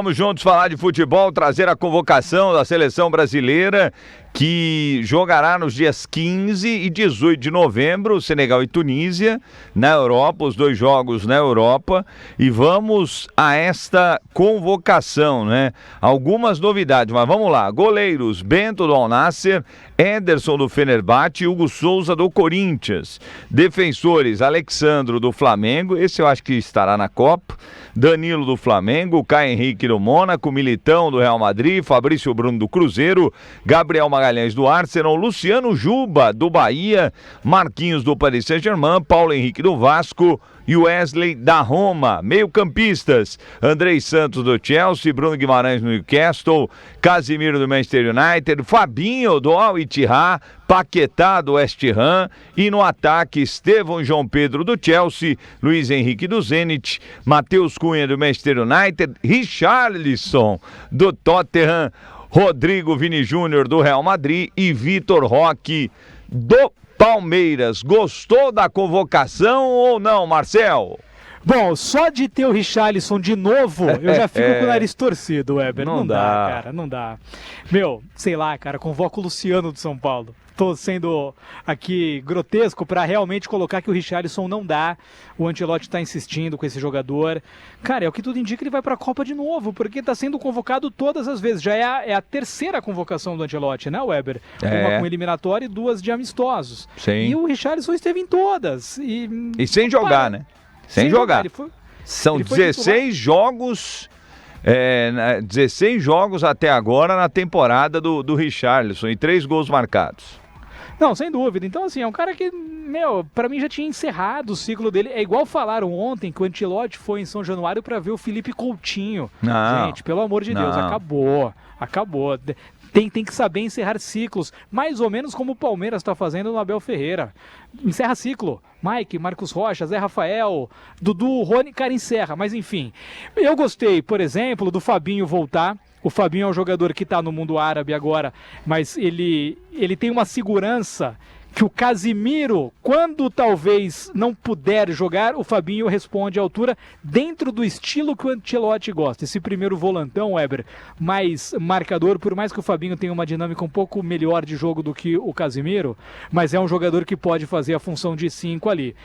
vamos juntos falar de futebol, trazer a convocação da seleção brasileira, que jogará nos dias 15 e 18 de novembro, Senegal e Tunísia, na Europa, os 2 jogos na Europa, e vamos a esta convocação, né? Algumas novidades, mas vamos lá. Goleiros, Bento do Al Nassr, Ederson do Fenerbahçe e Hugo Souza do Corinthians. Defensores, Alexandro do Flamengo, esse eu acho que estará na Copa, Danilo do Flamengo, Caio Henrique do Mônaco, Militão do Real Madrid, Fabrício Bruno do Cruzeiro, Gabriel Magalhães do Arsenal, Luciano Juba do Bahia, Marquinhos do Paris Saint-Germain, Paulo Henrique do Vasco e Wesley da Roma. Meio-campistas, Andrei Santos do Chelsea, Bruno Guimarães do Newcastle, Casimiro do Manchester United, Fabinho do Al Ittihad, Paquetá do West Ham e no ataque Estevão e João Pedro do Chelsea, Luiz Henrique do Zenit, Matheus Cunha do Manchester United, Richarlison do Tottenham, Rodrigo Vini Júnior do Real Madrid e Vitor Roque do Palmeiras. Gostou da convocação ou não, Marcel? Bom, só de ter o Richarlison de novo, eu já fico com o nariz torcido, Weber. Não dá, cara, não dá. Meu, sei lá, cara, convoca o Luciano do São Paulo. Tô sendo aqui grotesco para realmente colocar que o Richarlison não dá. O Ancelotti tá insistindo com esse jogador. Cara, é o que tudo indica, ele vai pra Copa de novo, porque tá sendo convocado todas as vezes. Já é a terceira convocação do Ancelotti, né, Weber? Uma com eliminatória e 2 de amistosos. Sim. E o Richarlison esteve em todas. E sem jogar, né? Sem jogar. São 16 jogos... 16 jogos até agora na temporada do Richarlison e 3 gols marcados. Não, sem dúvida. Então, assim, é um cara que, pra mim já tinha encerrado o ciclo dele. É igual falaram ontem que o Ancelotti foi em São Januário pra ver o Felipe Coutinho. Não, gente, pelo amor de Deus, acabou. Tem que saber encerrar ciclos, mais ou menos como o Palmeiras está fazendo no Abel Ferreira. Encerra ciclo. Mike, Marcos Rocha, Zé Rafael, Dudu, Rony, cara, encerra. Mas enfim, eu gostei, por exemplo, do Fabinho voltar. O Fabinho é um jogador que está no mundo árabe agora, mas ele tem uma segurança que o Casimiro, quando talvez não puder jogar, o Fabinho responde à altura dentro do estilo que o Ancelotti gosta. Esse primeiro volantão, Weber, mais marcador, por mais que o Fabinho tenha uma dinâmica um pouco melhor de jogo do que o Casimiro, mas é um jogador que pode fazer a função de 5 ali.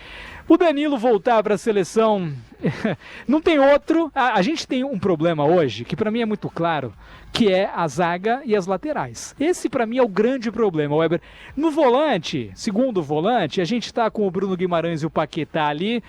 O Danilo voltar para a seleção, não tem outro. A gente tem um problema hoje, que para mim é muito claro, que é a zaga e as laterais. Esse para mim é o grande problema, Weber. No volante, segundo volante, a gente está com o Bruno Guimarães e o Paquetá ali.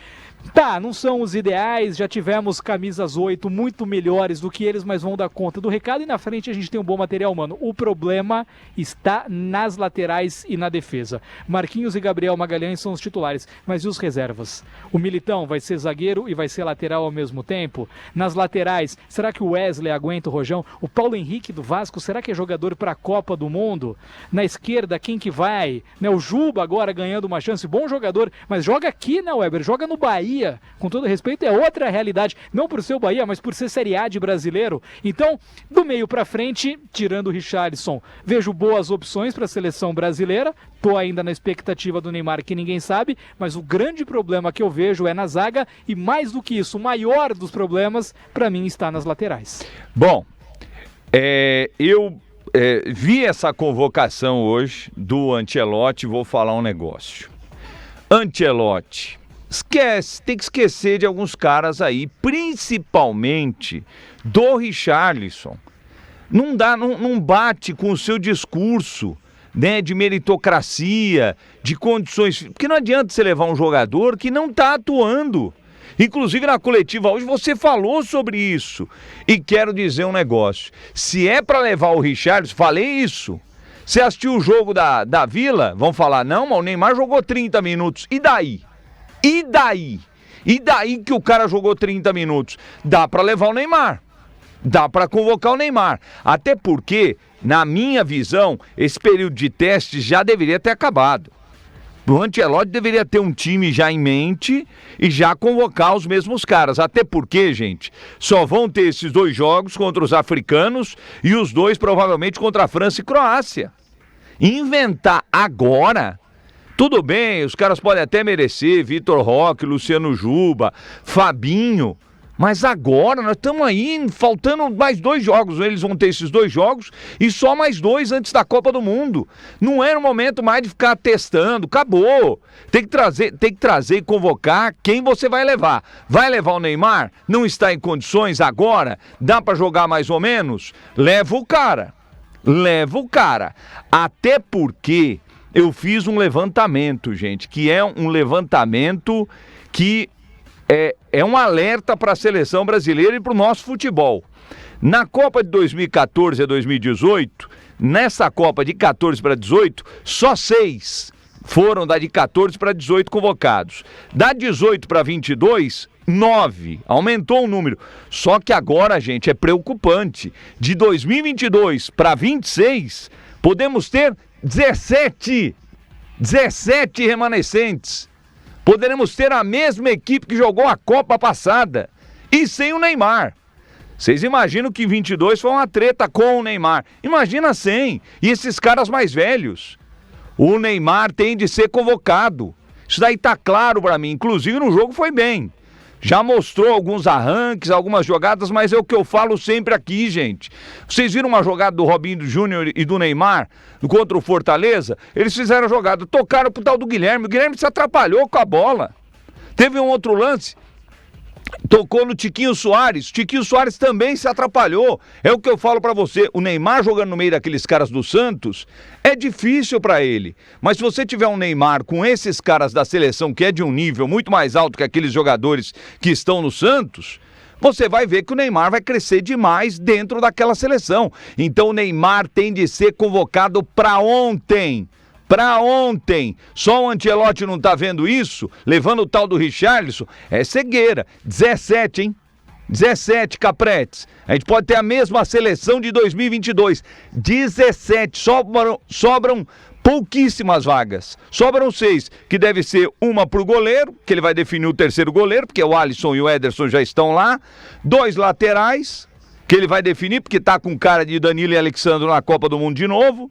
Tá, não são os ideais, já tivemos camisas 8 muito melhores do que eles, mas vão dar conta do recado, e na frente a gente tem um bom material humano. O problema está nas laterais e na defesa. Marquinhos e Gabriel Magalhães são os titulares, mas e os reservas? O Militão vai ser zagueiro e vai ser lateral ao mesmo tempo? Nas laterais, será que o Wesley aguenta o Rojão? O Paulo Henrique do Vasco, será que é jogador para a Copa do Mundo? Na esquerda, quem que vai? Né, o Juba agora ganhando uma chance, bom jogador, mas joga aqui, né, Weber? Joga no Bahia. Com todo respeito, é outra realidade, não por ser o Bahia, mas por ser Série A de brasileiro. Então, do meio pra frente, tirando o Richarlison, vejo boas opções para a seleção brasileira. Tô ainda na expectativa do Neymar, que ninguém sabe, mas o grande problema que eu vejo é na zaga, e mais do que isso, o maior dos problemas, para mim, está nas laterais. Bom, eu vi essa convocação hoje do Ancelotti, vou falar um negócio. Ancelotti, esquece, tem que esquecer de alguns caras aí, principalmente do Richarlison. Não bate com o seu discurso, né, de meritocracia, de condições, porque não adianta você levar um jogador que não está atuando. Inclusive na coletiva hoje você falou sobre isso. E quero dizer um negócio, se é para levar o Richarlison, falei isso. Você assistiu o jogo da Vila, vão falar, não, mas o Neymar jogou 30 minutos, e daí? E daí? E daí que o cara jogou 30 minutos? Dá para levar o Neymar. Dá para convocar o Neymar. Até porque, na minha visão, esse período de teste já deveria ter acabado. O Ancelotti deveria ter um time já em mente e já convocar os mesmos caras. Até porque, gente, só vão ter esses 2 jogos contra os africanos e os 2 provavelmente contra a França e Croácia. Inventar agora... Tudo bem, os caras podem até merecer, Vitor Roque, Luciano Juba, Fabinho, Mas agora nós estamos aí, faltando mais 2 jogos. Eles vão ter esses 2 jogos e só mais 2 antes da Copa do Mundo. Não era o momento mais de ficar testando. Acabou. Tem que trazer e convocar quem você vai levar. Vai levar o Neymar? Não está em condições agora? Dá para jogar mais ou menos? Leva o cara. Até porque eu fiz um levantamento, gente, que é um levantamento que é um alerta para a seleção brasileira e para o nosso futebol. Na Copa de 2014 a 2018, nessa Copa de 14 para 18, só 6 foram da de 14 para 18 convocados. Da 18 para 22, 9. Aumentou o número. Só que agora, gente, é preocupante. De 2022 para 26, podemos ter 17 remanescentes. Poderemos ter a mesma equipe que jogou a Copa passada e sem o Neymar. Vocês imaginam que 22 foi uma treta com o Neymar. Imagina sem. E esses caras mais velhos. O Neymar tem de ser convocado. Isso daí tá claro para mim. Inclusive no jogo foi bem. Já mostrou alguns arranques, algumas jogadas, mas é o que eu falo sempre aqui, gente. Vocês viram uma jogada do Robinho Júnior e do Neymar contra o Fortaleza? Eles fizeram a jogada, tocaram pro tal do Guilherme. O Guilherme se atrapalhou com a bola. Teve um outro lance, tocou no Tiquinho Soares. Tiquinho Soares também se atrapalhou. É o que eu falo pra você. O Neymar jogando no meio daqueles caras do Santos é difícil pra ele. Mas se você tiver um Neymar com esses caras da seleção, que é de um nível muito mais alto que aqueles jogadores que estão no Santos, você vai ver que o Neymar vai crescer demais dentro daquela seleção. Então o Neymar tem de ser convocado pra ontem. Só o Ancelotti não tá vendo isso, levando o tal do Richarlison, é cegueira. 17, hein? 17, Capretes. A gente pode ter a mesma seleção de 2022. 17, sobram pouquíssimas vagas. Sobram 6, que deve ser uma pro goleiro, que ele vai definir o terceiro goleiro, porque o Alisson e o Ederson já estão lá. 2 laterais, que ele vai definir, porque tá com cara de Danilo e Alexandre na Copa do Mundo de novo.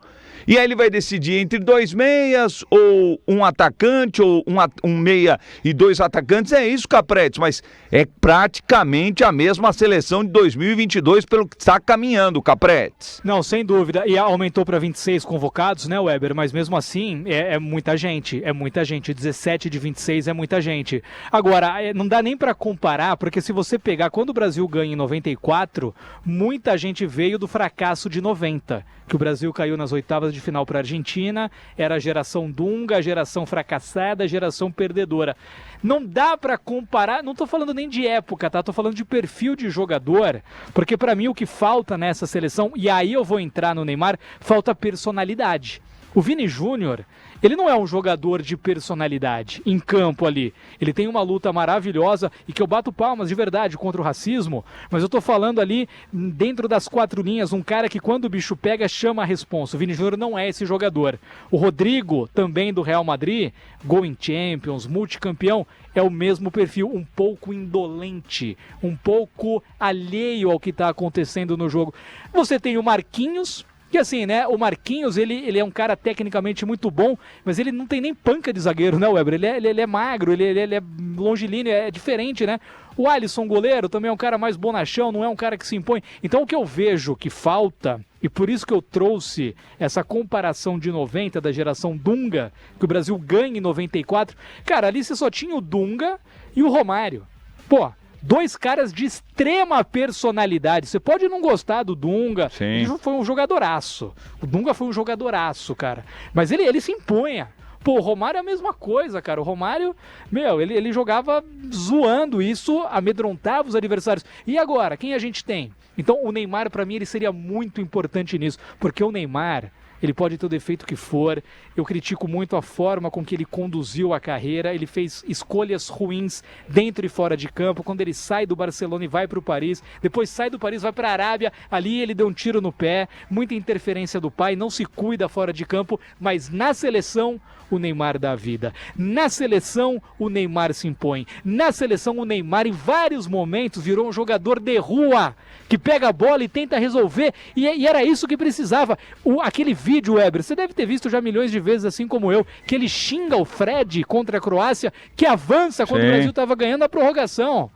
E aí ele vai decidir entre 2 meias, ou um atacante, ou um meia e 2 atacantes. É isso, Capretes, mas é praticamente a mesma seleção de 2022 pelo que está caminhando, Capretes. Não, sem dúvida. E aumentou para 26 convocados, né, Weber? Mas mesmo assim, é muita gente. 17 de 26 é muita gente. Agora, não dá nem para comparar, porque se você pegar, quando o Brasil ganha em 94, muita gente veio do fracasso de 90, que o Brasil caiu nas oitavas de final para a Argentina, era a geração Dunga, a geração fracassada, a geração perdedora. Não dá para comparar, não tô falando nem de época, tá? Tô falando de perfil de jogador, porque para mim o que falta nessa seleção, e aí eu vou entrar no Neymar, falta personalidade. O Vini Júnior, ele não é um jogador de personalidade em campo ali. Ele tem uma luta maravilhosa e que eu bato palmas de verdade contra o racismo, mas eu tô falando ali dentro das 4 linhas, um cara que quando o bicho pega chama a responsa. O Vini Júnior não é esse jogador. O Rodrigo, também do Real Madrid, gol em Champions, multicampeão, é o mesmo perfil, um pouco indolente, um pouco alheio ao que está acontecendo no jogo. Você tem o Marquinhos, que assim, né, o Marquinhos, ele é um cara tecnicamente muito bom, mas ele não tem nem panca de zagueiro, né, Weber? Ele é magro, ele é longilíneo, é diferente, né? O Alisson, goleiro, também é um cara mais bonachão, não é um cara que se impõe. Então o que eu vejo que falta, e por isso que eu trouxe essa comparação de 90, da geração Dunga, que o Brasil ganha em 94, cara, ali você só tinha o Dunga e o Romário. Pô, 2 caras de extrema personalidade. Você pode não gostar do Dunga, sim, ele foi um jogadoraço. O Dunga foi um jogadoraço, cara. Mas ele se impunha. Pô, o Romário é a mesma coisa, cara. O Romário, ele jogava zoando isso, amedrontava os adversários. E agora, quem a gente tem? Então, o Neymar, pra mim, ele seria muito importante nisso. Porque o Neymar, ele pode ter o defeito que for. Eu critico muito a forma com que ele conduziu a carreira. Ele fez escolhas ruins dentro e fora de campo. Quando ele sai do Barcelona e vai para o Paris, depois sai do Paris, vai para a Arábia. Ali ele deu um tiro no pé, muita interferência do pai, não se cuida fora de campo. Mas na seleção, o Neymar dá a vida. Na seleção, o Neymar se impõe. Na seleção, o Neymar, em vários momentos, virou um jogador de rua, que pega a bola e tenta resolver. E era isso que precisava. Aquele vídeo, Weber, você deve ter visto já milhões de vezes, assim como eu, que ele xinga o Fred contra a Croácia, que avança quando o Brasil estava ganhando a prorrogação.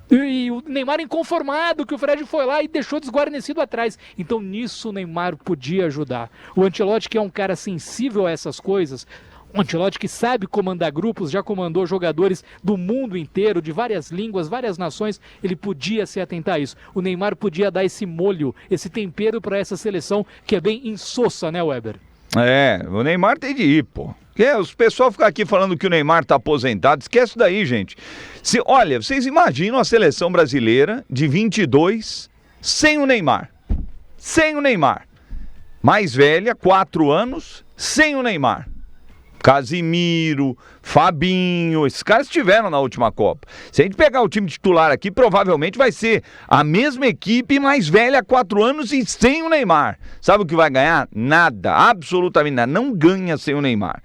E o Neymar inconformado que o Fred foi lá e deixou desguarnecido atrás. Então nisso o Neymar podia ajudar. O Ancelotti, que é um cara sensível a essas coisas, um Ancelotti que sabe comandar grupos, já comandou jogadores do mundo inteiro, de várias línguas, várias nações, ele podia se atentar a isso. O Neymar podia dar esse molho, esse tempero para essa seleção que é bem insossa, né, Weber? O Neymar tem de ir, pô. Os pessoal ficam aqui falando que o Neymar tá aposentado, esquece isso daí, gente. Olha, vocês imaginam a seleção brasileira de 22 sem o Neymar. Sem o Neymar. Mais velha, 4 anos, sem o Neymar. Casimiro, Fabinho, esses caras estiveram na última Copa. Se a gente pegar o time titular aqui, provavelmente vai ser a mesma equipe mais velha há 4 anos e sem o Neymar. Sabe o que vai ganhar? Nada, absolutamente nada. Não ganha sem o Neymar.